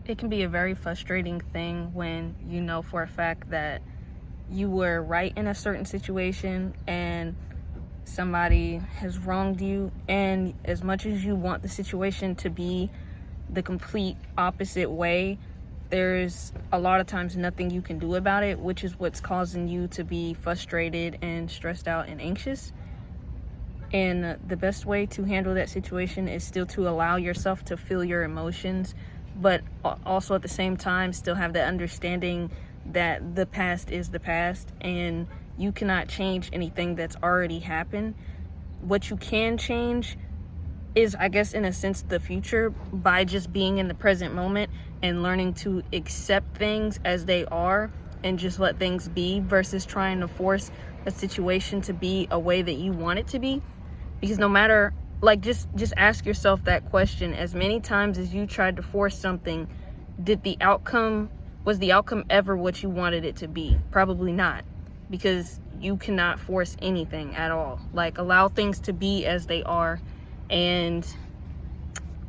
It can be a very frustrating thing when you know for a fact that you were right in a certain situation and somebody has wronged you, and as much as you want the situation to be the complete opposite way, there's a lot of times nothing you can do about it, which is what's causing you to be frustrated and stressed out and anxious. And the best way to handle that situation is still to allow yourself to feel your emotions, but also at the same time still have that understanding that the past is the past and you cannot change anything that's already happened. What you can change is, I guess, in a sense, the future, by just being in the present moment and learning to accept things as they are and just let things be, versus trying to force a situation to be a way that you want it to be. Because no matter, like, just ask yourself that question: as many times as you tried to force something, was the outcome ever what you wanted it to be? Probably not, because you cannot force anything at all. Like, allow things to be as they are. And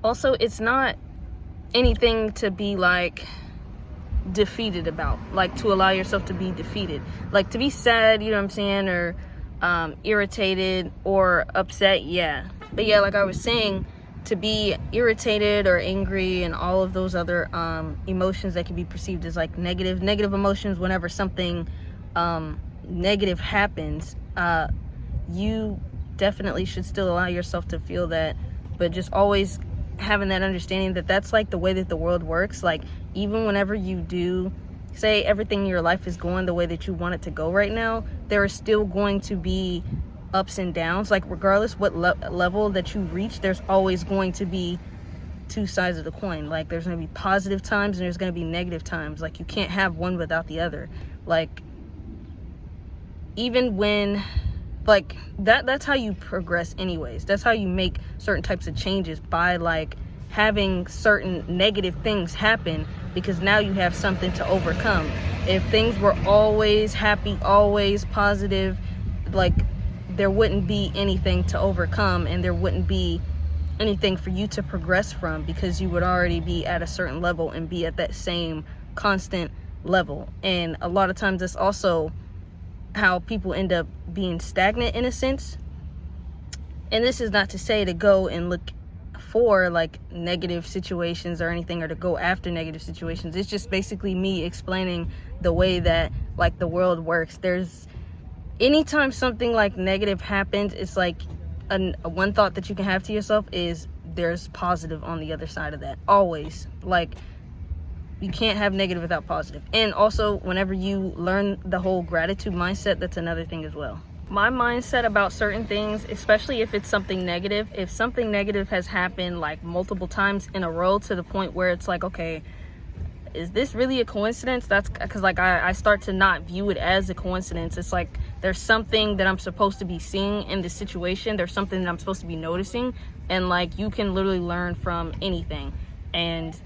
also, it's not anything to be like defeated about, like to allow yourself to be defeated, like to be sad, you know what I'm saying, or irritated or upset. Yeah, but yeah, like I was saying, to be irritated or angry and all of those other emotions that can be perceived as like negative emotions, whenever something negative happens, you definitely should still allow yourself to feel that, but just always having that understanding that that's like the way that the world works. Like, even whenever you do say everything in your life is going the way that you want it to go right now, there are still going to be ups and downs. Like, regardless what level that you reach, there's always going to be two sides of the coin. Like, there's going to be positive times and there's going to be negative times. Like, you can't have one without the other. Like, even when, like, that's how you progress anyways. That's how you make certain types of changes, by like having certain negative things happen, because now you have something to overcome. If things were always happy, always positive, like, there wouldn't be anything to overcome and there wouldn't be anything for you to progress from, because you would already be at a certain level and be at that same constant level. And a lot of times that's also how people end up being stagnant in a sense. And this is not to say to go and look for like negative situations or anything, or to go after negative situations. It's just basically me explaining the way that like the world works. There's, anytime something like negative happens, it's like a one thought that you can have to yourself is there's positive on the other side of that, always. Like, you can't have negative without positive. And also, whenever you learn the whole gratitude mindset, that's another thing as well. My mindset about certain things, especially if it's something negative, if something negative has happened like multiple times in a row to the point where it's like, okay, is this really a coincidence? That's because like I start to not view it as a coincidence. It's like there's something that I'm supposed to be seeing in this situation. There's something that I'm supposed to be noticing. And like, you can literally learn from anything. And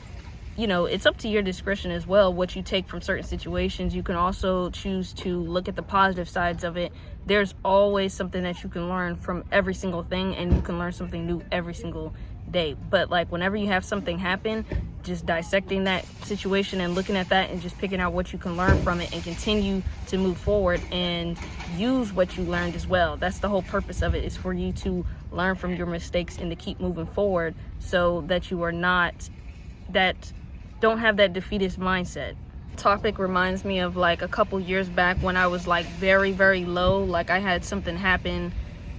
you know, it's up to your discretion as well what you take from certain situations. You can also choose to look at the positive sides of it. There's always something that you can learn from every single thing, and you can learn something new every single day. But like, whenever you have something happen, just dissecting that situation and looking at that and just picking out what you can learn from it and continue to move forward and use what you learned as well. That's the whole purpose of it, is for you to learn from your mistakes and to keep moving forward, so that you are not don't have that defeatist mindset. Topic reminds me of like a couple years back when I was like very, very low. Like, I had something happen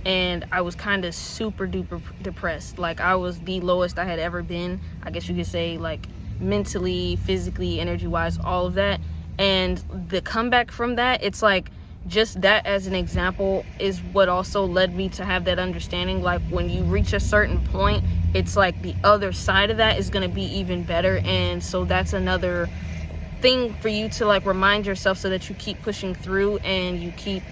and I was kind of super duper depressed. Like, I was the lowest I had ever been, I guess you could say, like mentally, physically, energy wise, all of that. And the comeback from that, it's like, just that as an example is what also led me to have that understanding. Like, when you reach a certain point, it's like the other side of that is going to be even better. And so that's another thing for you to like remind yourself, so that you keep pushing through and you keep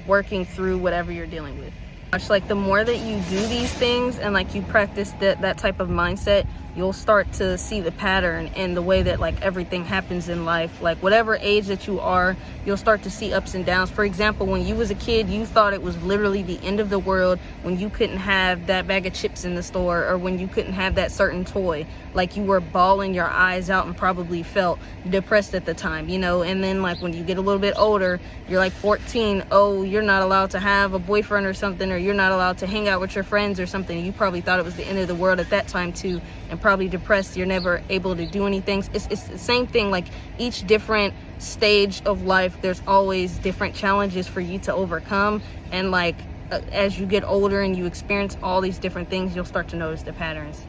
working through whatever you're dealing with. Much like, the more that you do these things and like you practice that type of mindset, you'll start to see the pattern in the way that like everything happens in life. Like whatever age that you are, you'll start to see ups and downs. For example, when you was a kid, you thought it was literally the end of the world when you couldn't have that bag of chips in the store, or when you couldn't have that certain toy. Like you were bawling your eyes out and probably felt depressed at the time, you know. And then like when you get a little bit older, you're like 14, oh, you're not allowed to have a boyfriend or something, or you're not allowed to hang out with your friends or something. You probably thought it was the end of the world at that time too, and probably depressed. You're never able to do anything. It's the same thing. Like each different stage of life, there's always different challenges for you to overcome. And like as you get older and you experience all these different things, you'll start to notice the patterns.